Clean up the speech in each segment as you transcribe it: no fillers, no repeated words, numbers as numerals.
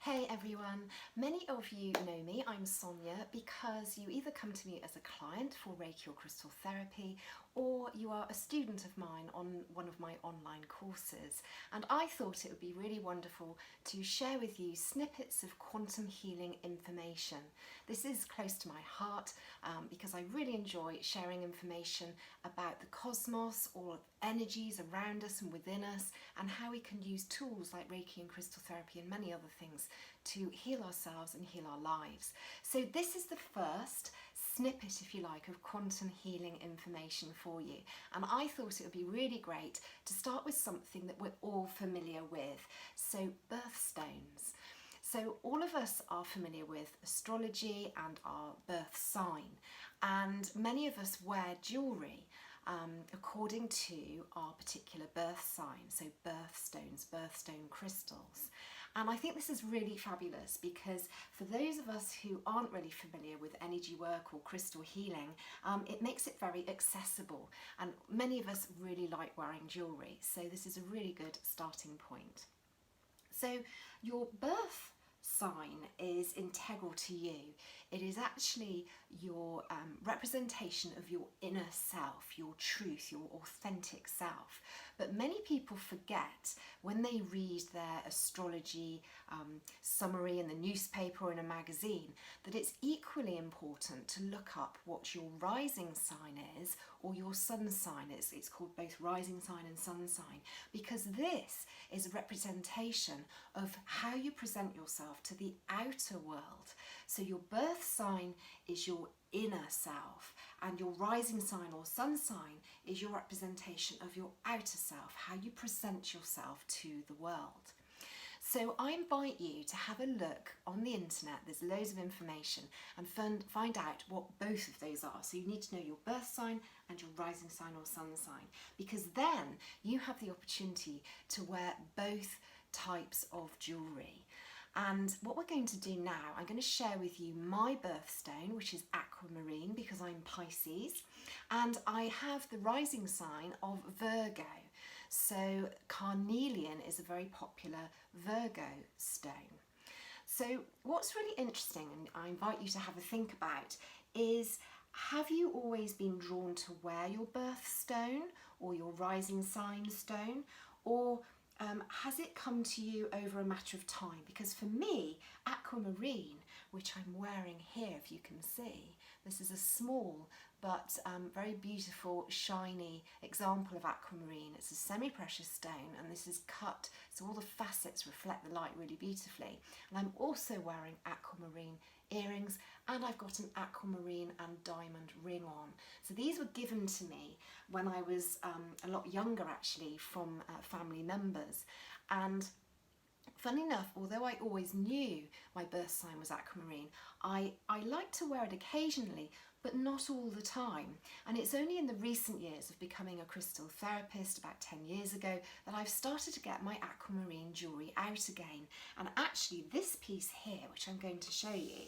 Hey everyone, many of you know me, I'm Sonya, because you either come to me as a client for Reiki or crystal therapy, or you are a student of mine on one of my online courses. And I thought it would be really wonderful to share with you snippets of quantum healing information. This is close to my heart because I really enjoy sharing information about the cosmos, all of the energies around us and within us, and how we can use tools like Reiki and crystal therapy and many other things to heal ourselves and heal our lives. So this is the first snippet, if you like, of quantum healing information for you. And I thought it would be really great to start with something that we're all familiar with. So birthstones. So all of us are familiar with astrology and our birth sign, and many of us wear jewellery according to our particular birth sign, so birthstones, birthstone crystals. And I think this is really fabulous because for those of us who aren't really familiar with energy work or crystal healing, it makes it very accessible, and many of us really like wearing jewellery, so this is a really good starting point. So your birth sign is integral to you. It is actually your representation of your inner self, your truth, your authentic self. But many people forget when they read their astrology summary in the newspaper or in a magazine that it's equally important to look up what your rising sign is or your sun sign is. It's called both rising sign and sun sign, because this is a representation of how you present yourself to the outer world. So your birth sign is your inner self, and your rising sign or sun sign is your representation of your outer self, how you present yourself to the world. So I invite you to have a look on the internet. There's loads of information, and find out what both of those are. So you need to know your birth sign and your rising sign or sun sign, because then you have the opportunity to wear both types of jewellery. And what we're going to do now, I'm going to share with you my birthstone, which is aquamarine because I'm Pisces, and I have the rising sign of Virgo. So carnelian is a very popular Virgo stone. So what's really interesting, and I invite you to have a think about, is have you always been drawn to wear your birthstone or your rising sign stone, or has it come to you over a matter of time? Because for me, aquamarine, which I'm wearing here, if you can see, this is a small but very beautiful, shiny example of aquamarine. It's a semi-precious stone, and this is cut so all the facets reflect the light really beautifully. And I'm also wearing aquamarine earrings, and I've got an aquamarine and diamond ring on. So these were given to me when I was a lot younger, actually, from family members. And funny enough, although I always knew my birth sign was aquamarine, I like to wear it occasionally, but not all the time. And it's only in the recent years of becoming a crystal therapist, about 10 years ago, that I've started to get my aquamarine jewellery out again. And actually this piece here, which I'm going to show you,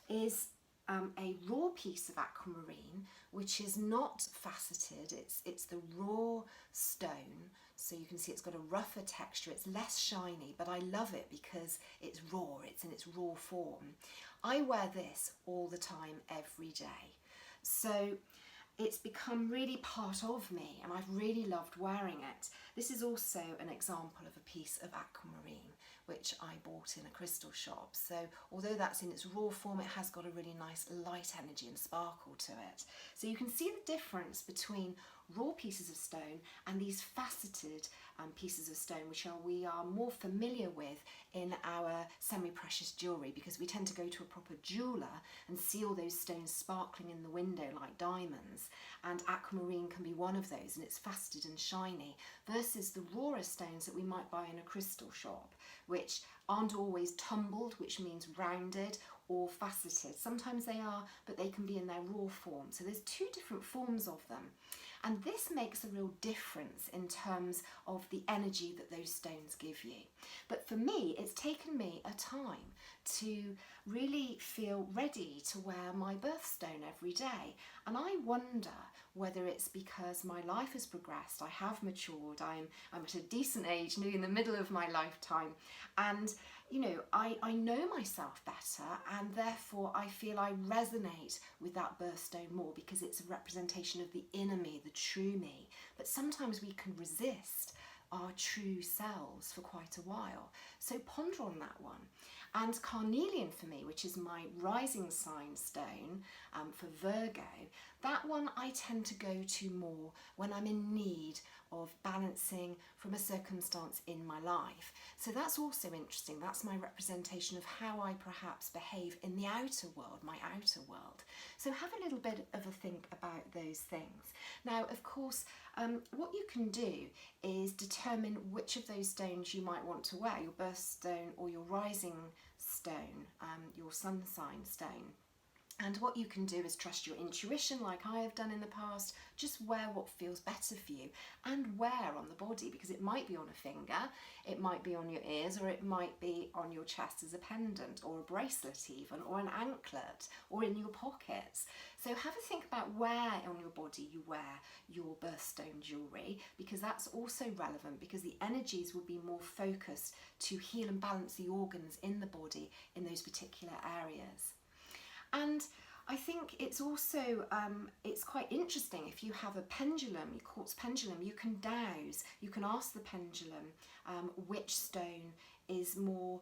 is a raw piece of aquamarine, which is not faceted. It's the raw stone, so you can see it's got a rougher texture. It's less shiny, but I love it because it's raw, it's in its raw form. I wear this all the time, every day. So it's become really part of me, and I've really loved wearing it. This is also an example of a piece of aquamarine which I bought in a crystal shop. So although that's in its raw form, it has got a really nice light energy and sparkle to it. So you can see the difference between raw pieces of stone and these faceted pieces of stone, which we are more familiar with in our semi-precious jewellery, because we tend to go to a proper jeweller and see all those stones sparkling in the window like diamonds, and aquamarine can be one of those, and it's faceted and shiny, versus the rawer stones that we might buy in a crystal shop, which aren't always tumbled, which means rounded, or faceted. Sometimes they are, but they can be in their raw form. So there's two different forms of them. And this makes a real difference in terms of the energy that those stones give you. But for me, it's taken me a time to really feel ready to wear my birthstone every day. And I wonder whether it's because my life has progressed, I have matured, I'm at a decent age, nearly in the middle of my lifetime, and I know myself better, and therefore I feel I resonate with that birthstone more because it's a representation of the inner me, the true me. But sometimes we can resist our true selves for quite a while. So ponder on that one. And carnelian for me, which is my rising sign stone for Virgo, that one I tend to go to more when I'm in need of balancing from a circumstance in my life. So that's also interesting. That's my representation of how I perhaps behave in the outer world, my outer world. So have a little bit of a think about those things. Now, of course, what you can do is determine which of those stones you might want to wear, your birthstone or your rising stone, your sun sign stone. And what you can do is trust your intuition, like I have done in the past. Just wear what feels better for you, and wear on the body, because it might be on a finger, it might be on your ears, or it might be on your chest as a pendant, or a bracelet even, or an anklet, or in your pockets. So have a think about where on your body you wear your birthstone jewellery, because that's also relevant, because the energies will be more focused to heal and balance the organs in the body in those particular areas. And I think it's also, it's quite interesting if you have a pendulum, your quartz pendulum, you can dowse, you can ask the pendulum which stone is more,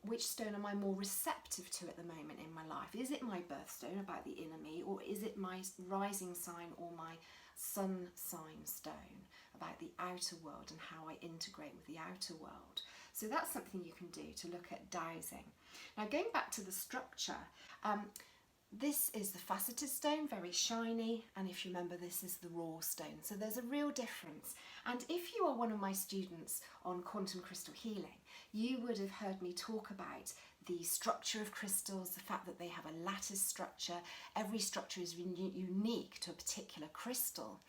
which stone am I more receptive to at the moment in my life? Is it my birthstone about the inner me, or is it my rising sign or my sun sign stone about the outer world and how I integrate with the outer world? So that's something you can do to look at dowsing. Now, going back to the structure, this is the faceted stone, very shiny, and if you remember, this is the raw stone. So there's a real difference. And if you are one of my students on quantum crystal healing, you would have heard me talk about the structure of crystals, the fact that they have a lattice structure. Every structure is unique to a particular crystal.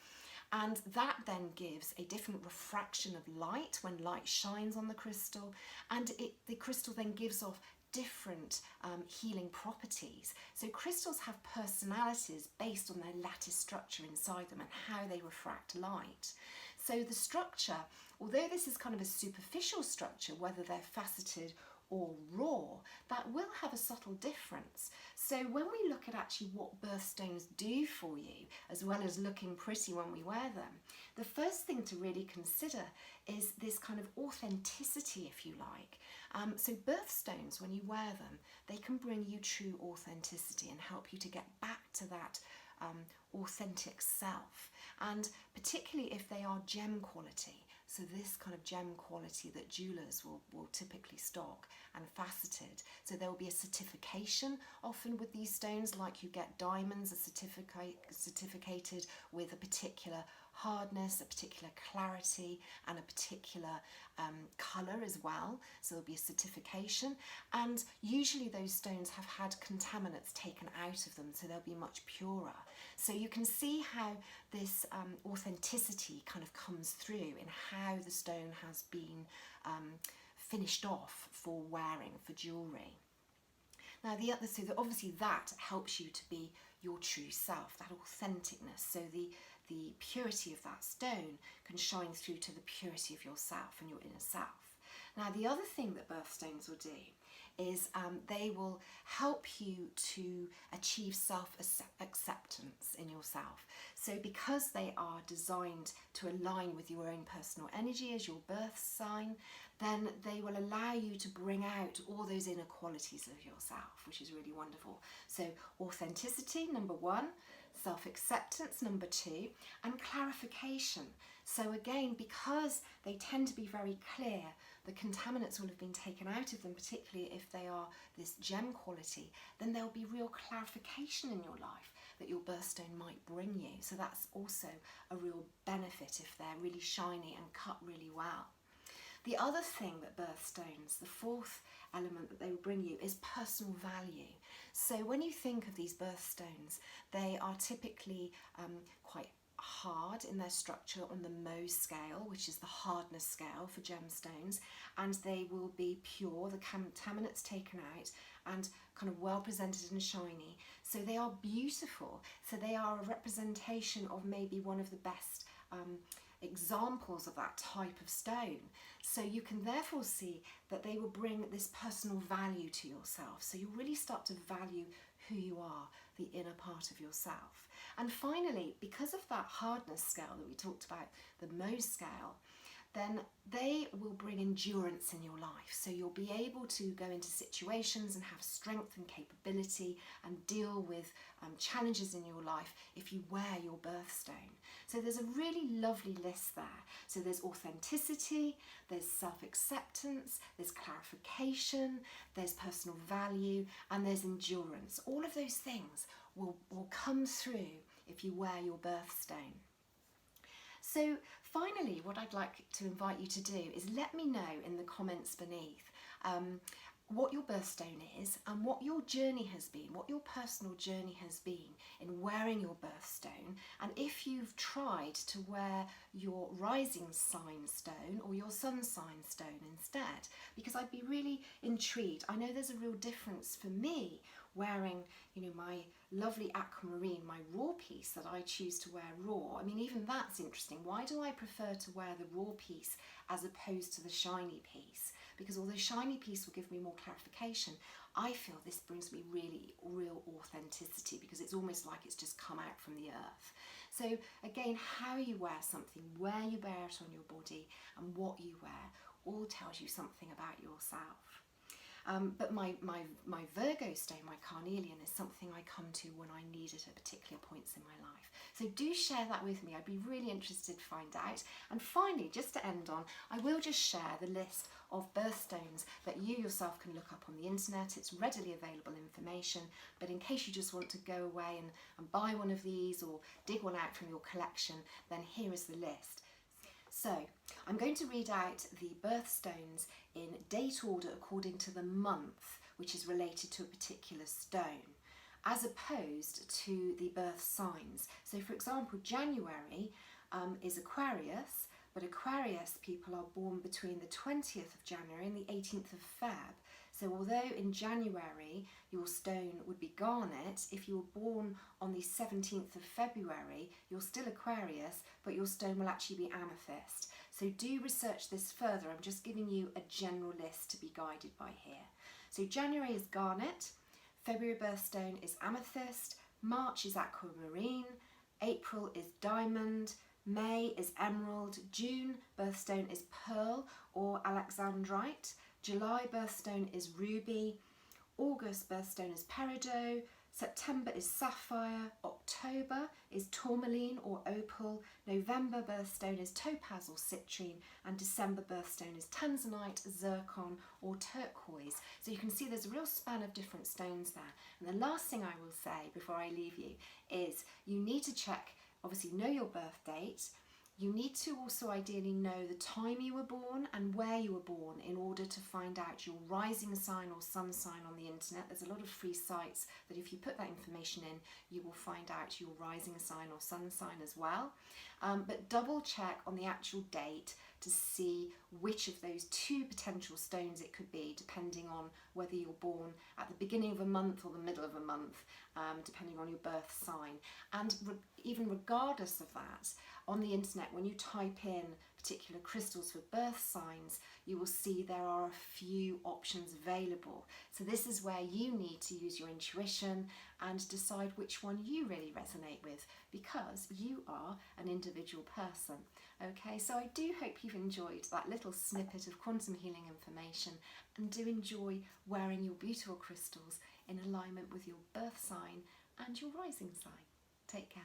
And that then gives a different refraction of light when light shines on the crystal, and the crystal then gives off different healing properties. So crystals have personalities based on their lattice structure inside them and how they refract light. So the structure, although this is kind of a superficial structure, whether they're faceted or raw, that will have a subtle difference. So when we look at actually what birthstones do for you, as well as looking pretty when we wear them, the first thing to really consider is this kind of authenticity, if you like. So birthstones, when you wear them, they can bring you true authenticity and help you to get back to that authentic self. And particularly if they are gem quality, so this kind of gem quality that jewelers will typically stock, and faceted. So there will be a certification often with these stones, like you get diamonds are certificated with a particular hardness, a particular clarity, and a particular colour as well. So there'll be a certification, and usually those stones have had contaminants taken out of them, so they'll be much purer. So you can see how this authenticity kind of comes through in how the stone has been finished off for wearing, for jewellery. Now obviously that helps you to be your true self, that authenticness. So the purity of that stone can shine through to the purity of yourself and your inner self. Now the other thing that birthstones will do is they will help you to achieve self-acceptance in yourself. So because they are designed to align with your own personal energy as your birth sign, then they will allow you to bring out all those inner qualities of yourself, which is really wonderful. So authenticity, number one, self-acceptance, number two, and clarification. So again, because they tend to be very clear, the contaminants will have been taken out of them, particularly if they are this gem quality, then there'll be real clarification in your life that your birthstone might bring you. So that's also a real benefit if they're really shiny and cut really well. The other thing that birthstones, the fourth element that they will bring you, is personal value. So when you think of these birthstones, they are typically quite hard in their structure on the Mohs scale, which is the hardness scale for gemstones, and they will be pure, the contaminants taken out, and kind of well presented and shiny. So they are beautiful. So they are a representation of maybe one of the best examples of that type of stone. So you can therefore see that they will bring this personal value to yourself. So you really start to value who you are, the inner part of yourself. And finally, because of that hardness scale that we talked about, the Mohs scale, then they will bring endurance in your life. So you'll be able to go into situations and have strength and capability and deal with challenges in your life if you wear your birthstone. So there's a really lovely list there. So there's authenticity, there's self-acceptance, there's clarification, there's personal value, and there's endurance. All of those things will come through if you wear your birthstone. So finally, what I'd like to invite you to do is let me know in the comments beneath what your birthstone is and what your journey has been, what your personal journey has been in wearing your birthstone, and if you've tried to wear your rising sign stone or your sun sign stone instead, because I'd be really intrigued. I know there's a real difference for me wearing, my lovely aquamarine, my raw piece that I choose to wear raw. I mean, even that's interesting. Why do I prefer to wear the raw piece as opposed to the shiny piece? Because although shiny piece will give me more clarification, I feel this brings me really real authenticity, because it's almost like it's just come out from the earth. So again, how you wear something, where you wear it on your body, and what you wear all tells you something about yourself. But my Virgo stone, my carnelian, is something I come to when I need it at particular points in my life. So do share that with me. I'd be really interested to find out. And finally, just to end on, I will just share the list of birthstones that you yourself can look up on the internet. It's readily available information, but in case you just want to go away and buy one of these or dig one out from your collection, then here is the list. So I'm going to read out the birthstones in date order according to the month which is related to a particular stone, as opposed to the birth signs. So for example, January is Aquarius, but Aquarius people are born between the 20th of January and the 18th of Feb. So although in January your stone would be garnet, if you were born on the 17th of February, you're still Aquarius, but your stone will actually be amethyst. So do research this further. I'm just giving you a general list to be guided by here. So January is garnet, February birthstone is amethyst, March is aquamarine, April is diamond, May is emerald, June birthstone is pearl or alexandrite, July birthstone is ruby, August birthstone is peridot, September is sapphire, October is tourmaline or opal, November birthstone is topaz or citrine, and December birthstone is tanzanite, zircon or turquoise. So you can see there's a real span of different stones there. And the last thing I will say before I leave you is you need to check, obviously know your birth date. You need to also ideally know the time you were born and where you were born in order to find out your rising sign or sun sign on the internet. There's a lot of free sites that if you put that information in, you will find out your rising sign or sun sign as well. But double check on the actual date to see which of those two potential stones it could be, depending on whether you're born at the beginning of a month or the middle of a month, depending on your birth sign. And even regardless of that, on the internet, when you type in particular crystals for birth signs, you will see there are a few options available. So this is where you need to use your intuition and decide which one you really resonate with, because you are an individual person. Okay, so I do hope you've enjoyed that little snippet of quantum healing information, and do enjoy wearing your beautiful crystals in alignment with your birth sign and your rising sign. Take care.